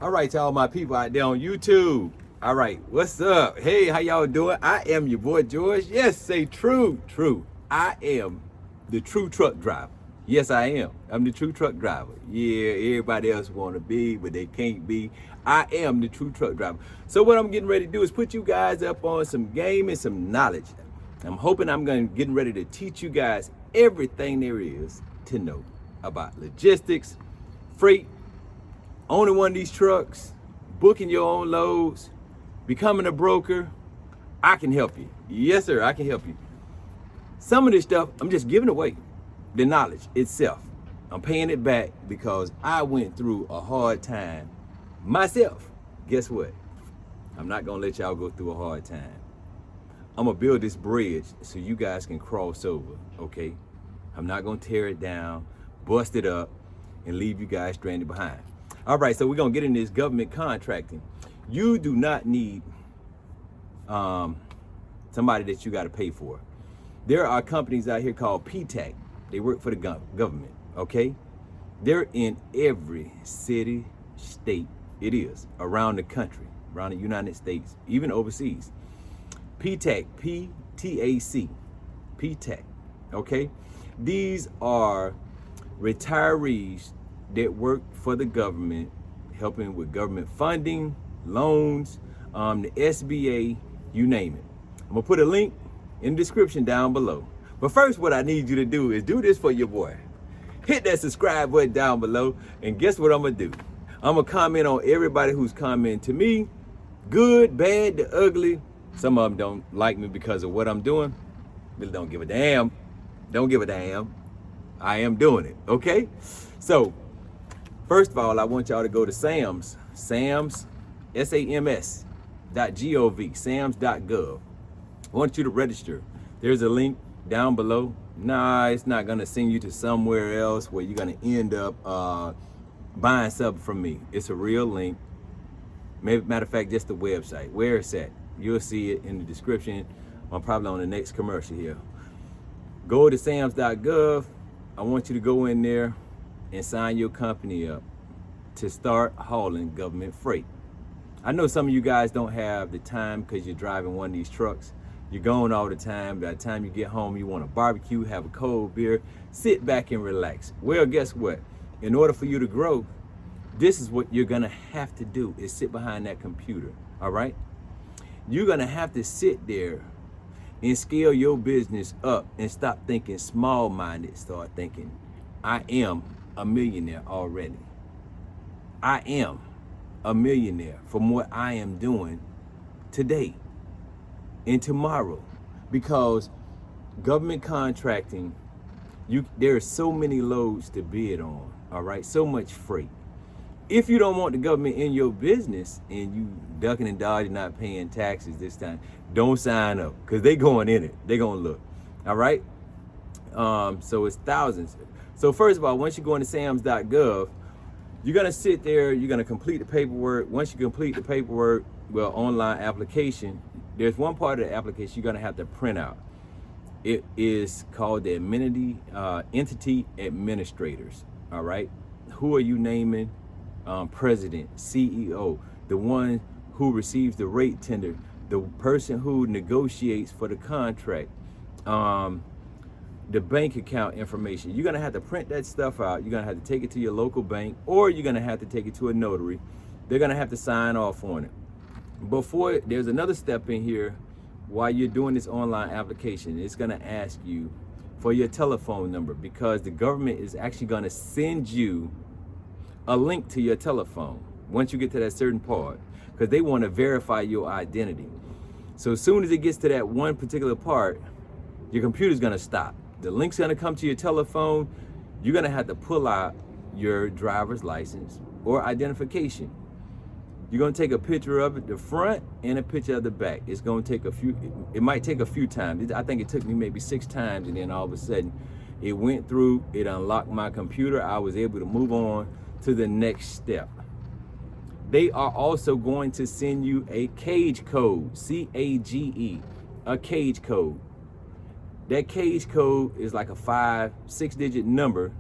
All right, to all my people out there on YouTube. All right, what's up? Hey, how y'all doing? I am your boy George. Yes, say true. I am the true truck driver. Yes, I am. I'm the true truck driver. Yeah, everybody else want to be, but they can't be. I am the true truck driver. So what I'm getting ready to do is put you guys up on some game and some knowledge. I'm hoping getting ready to teach you guys everything there is to know about logistics, freight, owning one of these trucks, booking your own loads, becoming a broker. I can help you. Yes, sir, I can help you. Some of this stuff, I'm just giving away the knowledge itself. I'm paying it back because I went through a hard time myself. Guess what? I'm not gonna let y'all go through a hard time. I'm gonna build this bridge so you guys can cross over, okay? I'm not gonna tear it down, bust it up, and leave you guys stranded behind. All right, so we're gonna get in this government contracting. You do not need somebody that you gotta pay for. There are companies out here called PTAC. They work for the government, okay? They're in every city, state, it is, around the country, around the United States, even overseas. PTAC, P-T-A-C, PTAC, okay? These are retirees that work for the government, helping with government funding, loans, the SBA, you name it. I'm gonna put a link in the description down below. But first, what I need you to do is do this for your boy. Hit that subscribe button down below, and guess what I'm gonna do? I'm gonna comment on everybody who's commenting to me, good, bad, the ugly. Some of them don't like me because of what I'm doing. Really don't give a damn. Don't give a damn. I am doing it, okay? So, first of all, I want y'all to go to SAMS, SAMS.gov, SAMS.gov. I want you to register. There's a link down below. Nah, it's not gonna send you to somewhere else where you're gonna end up buying something from me. It's a real link. Matter of fact, just the website. Where it's at, you'll see it in the description. I'm probably on the next commercial here. Go to SAMS.gov. I want you to go in there and sign your company up to start hauling government freight. I know some of you guys don't have the time because you're driving one of these trucks. You're going all the time. By the time you get home, you want to barbecue, have a cold beer, sit back and relax. Well, guess what? In order for you to grow, this is what you're gonna have to do, is sit behind that computer, all right? You're gonna have to sit there and scale your business up and stop thinking small-minded. Start thinking, I am a millionaire already. I am a millionaire from what I am doing today and tomorrow, because government contracting, there are so many loads to bid on, all right? So much freight. If you don't want the government in your business and you ducking and dodging, not paying taxes this time, don't sign up, because they going in it. They gonna look, all right? So it's thousands. So first of all, once you go into SAMS.gov, you're gonna sit there, you're gonna complete the paperwork. Once you complete the paperwork, well, online application, there's one part of the application you're gonna have to print out. It is called the entity administrators, all right? Who are you naming? President, CEO, the one who receives the rate tender, the person who negotiates for the contract, the bank account information. You're gonna have to print that stuff out. You're gonna have to take it to your local bank, or you're gonna have to take it to a notary. They're gonna have to sign off on it. Before, there's another step in here while you're doing this online application. It's gonna ask you for your telephone number, because the government is actually gonna send you a link to your telephone once you get to that certain part, because they want to verify your identity. So as soon as it gets to that one particular part, your computer's gonna stop. The link's gonna come to your telephone. You're gonna have to pull out your driver's license or identification. You're gonna take a picture of it, the front, and a picture of the back. It's gonna take it might take a few times. I think it took me maybe 6 times, and then all of a sudden it went through, it unlocked my computer. I was able to move on to the next step. They are also going to send you a cage code, C-A-G-E, a cage code. That cage code is like a 5-6 digit number,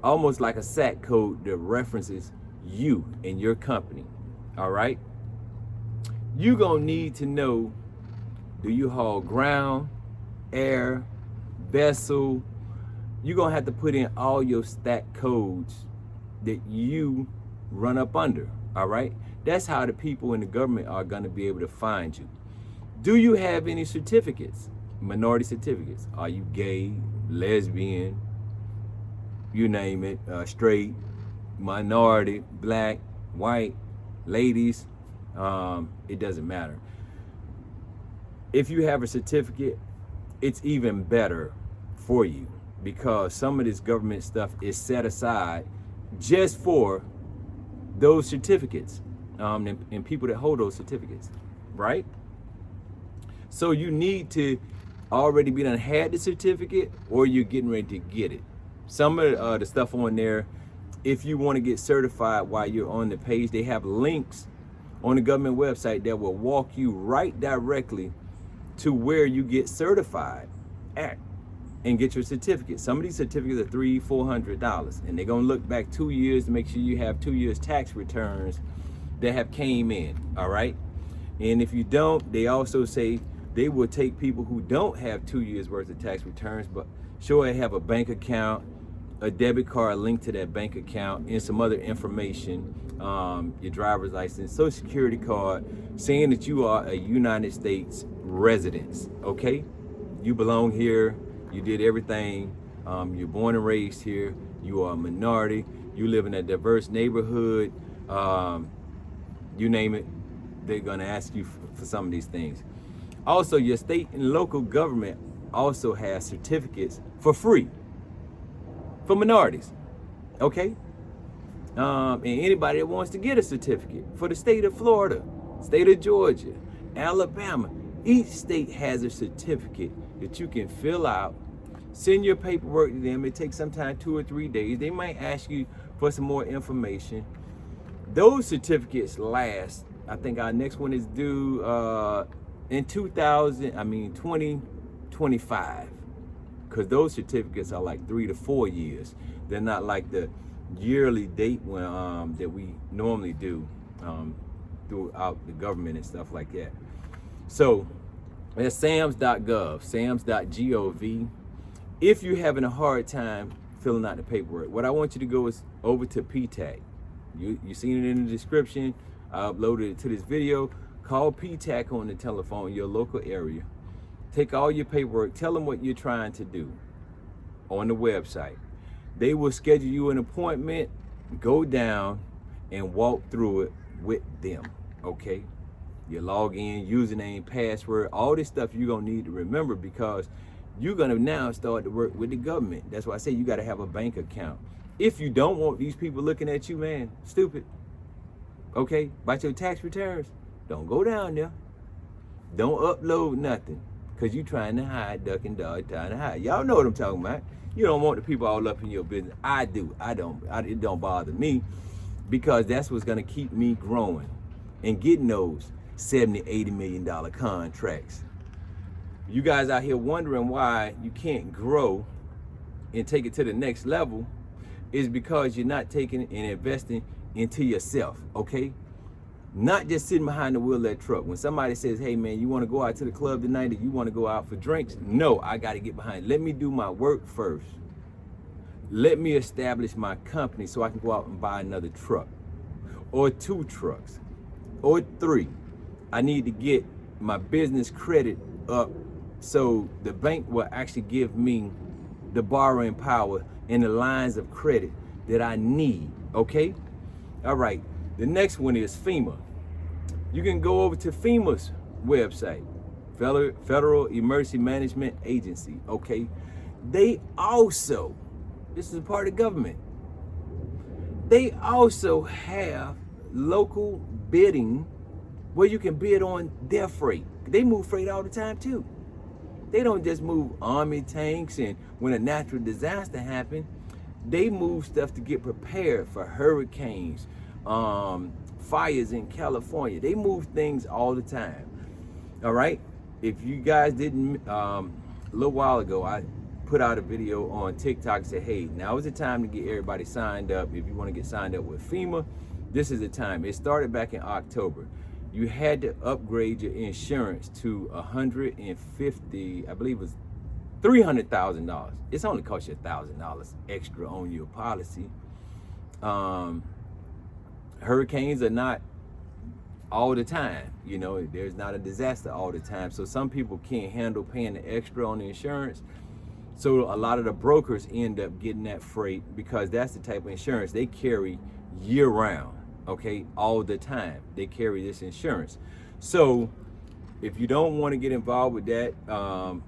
almost like a SAT code that references you and your company. All right. You're going to need to know, do you haul ground, air, vessel? You're going to have to put in all your stat codes that you run up under. All right. That's how the people in the government are going to be able to find you. Do you have any certificates? Minority certificates? Are you gay, lesbian, you name it, straight, minority, black, white, ladies? It doesn't matter. If you have a certificate, it's even better for you, because some of this government stuff is set aside just for those certificates, and people that hold those certificates, right? So you need to already be done had the certificate, or you're getting ready to get it. Some of the stuff on there, if you want to get certified while you're on the page, they have links on the government website that will walk you right directly to where you get certified at and get your certificate. Some of these certificates are $300-400, and they're gonna look back 2 years to make sure you have 2 years tax returns that have came in. All right. And if you don't, they also say they will take people who don't have 2 years worth of tax returns, but sure they have a bank account, a debit card linked to that bank account, and some other information, your driver's license, social security card, saying that you are a United States resident. Okay, you belong here, you did everything, you're born and raised here, you are a minority, you live in a diverse neighborhood, you name it, they're gonna ask you for some of these things. Also, your state and local government also has certificates for free for minorities, okay? And anybody that wants to get a certificate for the state of Florida, state of Georgia, Alabama, each state has a certificate that you can fill out, send your paperwork to them. It takes sometimes 2 or 3 days. They might ask you for some more information. Those certificates last, I think our next one is due in 2025, because those certificates are like 3 to 4 years. They're not like the yearly date when that we normally do throughout the government and stuff like that. So that's sams.gov, sams.gov. If you're having a hard time filling out the paperwork, what I want you to go is over to PTAC. You seen it in the description. I uploaded it to this video. Call PTAC on the telephone, your local area. Take all your paperwork, tell them what you're trying to do on the website. They will schedule you an appointment, go down and walk through it with them, okay? You log in, username, password, all this stuff you're gonna need to remember, because you're gonna now start to work with the government. That's why I say you gotta have a bank account. If you don't want these people looking at you, man, stupid, okay? About your tax returns, don't go down there. Don't upload nothing, because you trying to hide, duck and dodge, trying to hide. Y'all know what I'm talking about. You don't want the people all up in your business. I do. It don't bother me, because that's what's gonna keep me growing and getting those $70, $80 million contracts. You guys out here wondering why you can't grow and take it to the next level is because you're not taking and investing into yourself, okay? Not just sitting behind the wheel of that truck. When somebody says, hey man, you wanna go out to the club tonight, or you wanna go out for drinks? No, I gotta get behind. Let me do my work first. Let me establish my company so I can go out and buy another truck, or 2 trucks, or 3. I need to get my business credit up so the bank will actually give me the borrowing power and the lines of credit that I need, okay? All right, the next one is FEMA. You can go over to FEMA's website, Federal Emergency Management Agency, okay? They also, this is a part of government, they also have local bidding where you can bid on their freight. They move freight all the time too. They don't just move army tanks, and when a natural disaster happens, they move stuff to get prepared for hurricanes, fires in California. They move things all the time. All right. If you guys didn't, a little while ago, I put out a video on TikTok and say, hey, now is the time to get everybody signed up. If you want to get signed up with FEMA, this is the time. It started back in October. You had to upgrade your insurance to $150, I believe it was $300,000. It's only cost you $1,000 extra on your policy. Hurricanes are not all the time, you know, there's not a disaster all the time. So some people can't handle paying the extra on the insurance. So a lot of the brokers end up getting that freight because that's the type of insurance they carry year round, okay, all the time. They carry this insurance. So if you don't want to get involved with that,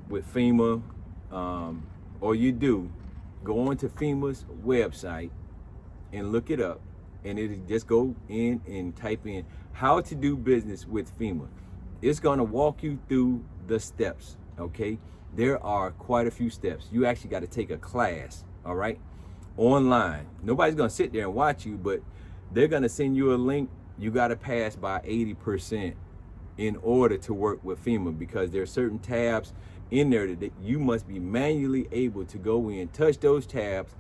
with FEMA, or you do, go onto FEMA's website and look it up. And it just go in and type in how to do business with FEMA. It's gonna walk you through the steps, okay? There are quite a few steps. You actually gotta take a class, all right? Online. Nobody's gonna sit there and watch you, but they're gonna send you a link. You gotta pass by 80% in order to work with FEMA, because there are certain tabs in there that you must be manually able to go in, touch those tabs,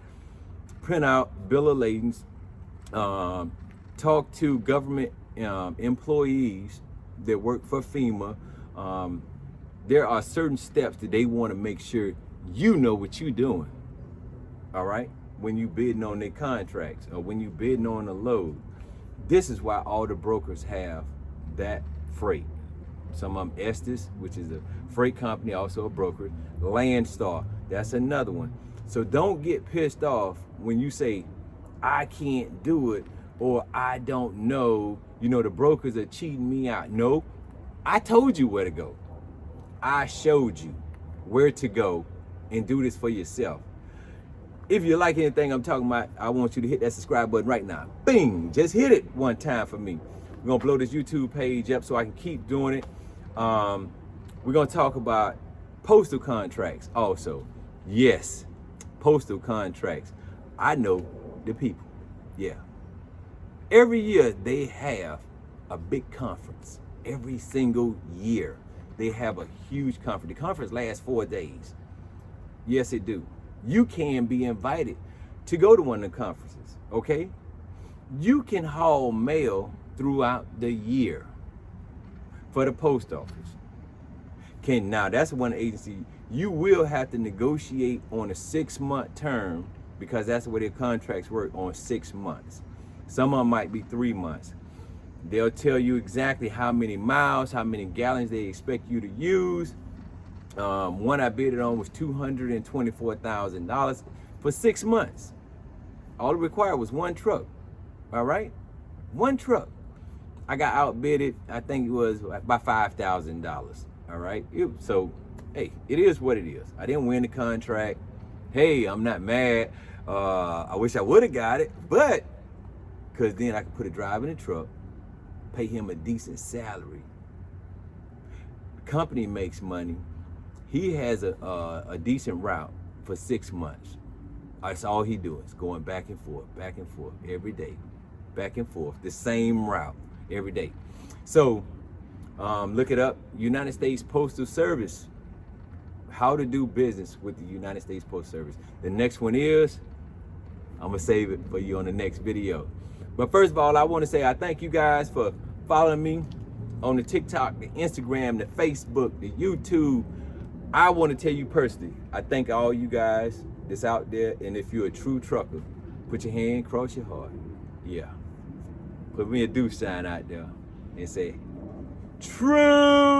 print out bill of ladings, talk to government employees that work for FEMA. There are certain steps that they want to make sure you know what you're doing, all right, when you bidding on their contracts or when you bidding on a load. This is why all the brokers have that freight. Some of them Estes, which is a freight company, also a broker. Landstar, that's another one. So don't get pissed off when you say, I can't do it, or I don't know, you know, the brokers are cheating me out. No, I told you where to go. I showed you where to go and do this for yourself. If you like anything I'm talking about, I want you to hit that subscribe button right now. Bing, just hit it one time for me. We're gonna blow this YouTube page up so I can keep doing it. We're gonna talk about postal contracts also. Yes, postal contracts. I know the people, yeah. Every year they have a big conference. Every single year they have a huge conference. The conference lasts 4 days. Yes, it do. You can be invited to go to one of the conferences, okay? You can haul mail throughout the year for the post office. Now that's one agency you will have to negotiate on a 6-month term, because that's the way their contracts work, on 6 months. Some of them might be 3 months. They'll tell you exactly how many miles, how many gallons they expect you to use. One I bid it on was $224,000 for 6 months. All it required was one truck, all right? One truck. I got outbidded, I think it was by $5,000, all right? So, hey, it is what it is. I didn't win the contract. Hey, I'm not mad. I wish I would have got it, but because then I could put a driver in the truck, pay him a decent salary. The company makes money. He has a decent route for 6 months. That's all he does, going back and forth every day, back and forth, the same route every day. So look it up, United States Postal Service, how to do business with the United States Postal Service. The next one is, I'm gonna save it for you on the next video. But first of all, I wanna say I thank you guys for following me on the TikTok, the Instagram, the Facebook, the YouTube. I wanna tell you personally, I thank all you guys that's out there, and if you're a true trucker, put your hand across your heart. Yeah. Put me a do sign out there and say, true.